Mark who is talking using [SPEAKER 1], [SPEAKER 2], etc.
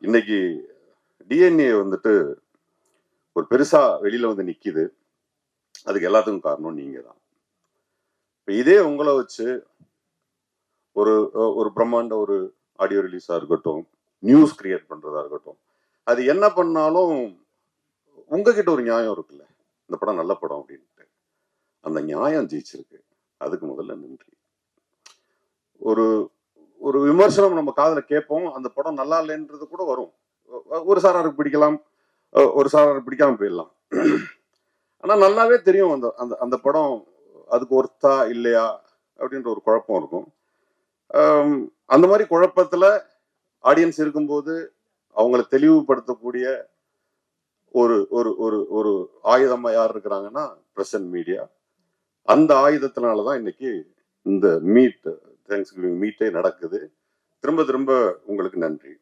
[SPEAKER 1] இன்னைக்கு டிஎன்ஏ வந்துட்டு ஒரு பெருசா வெளியில வந்து நிக்குது. அதுக்கு எல்லாத்துக்கும் காரணம் நீங்க தான். இப்ப இதே உங்களை வச்சு ஒரு ஒரு பிரம்மாண்ட ஒரு ஆடியோ ரிலீஸா இருக்கட்டும், நியூஸ் கிரியேட் பண்றதா இருக்கட்டும், அது என்ன பண்ணாலும் உங்ககிட்ட ஒரு நியாயம் இருக்குல்ல, இந்த படம் நல்ல படம் அப்படின்ட்டு. அந்த நியாயம் ஜெயிச்சிருக்கு. அதுக்கு முதல்ல நன்றி. ஒரு ஒரு விமர்சனம் நம்ம காதுல கேட்போம், அந்த படம் நல்லா இல்லைன்றது கூட வரும். ஒரு சாராருக்கு பிடிக்கலாம், ஒரு சாராருக்கு பிடிக்காம போயிடலாம். ஆனா நல்லாவே தெரியும் அந்த அந்த அந்த படம் அதுக்கு ஒர்த்தா இல்லையா அப்படின்ற ஒரு குழப்பம் இருக்கும். அந்த மாதிரி குழப்பத்துல ஆடியன்ஸ் இருக்கும்போது அவங்களை தெளிவுபடுத்தக்கூடிய ஒரு ஒரு ஒரு ஒரு ஆயுதமா யார் இருக்கிறாங்கன்னா பிரசன்ட் மீடியா. அந்த ஆயுதத்தினாலதான் இன்னைக்கு இந்த மீட் தேங்க்ஸ் கிவிங் மீட்டே நடக்குது. திரும்ப திரும்ப உங்களுக்கு நன்றி.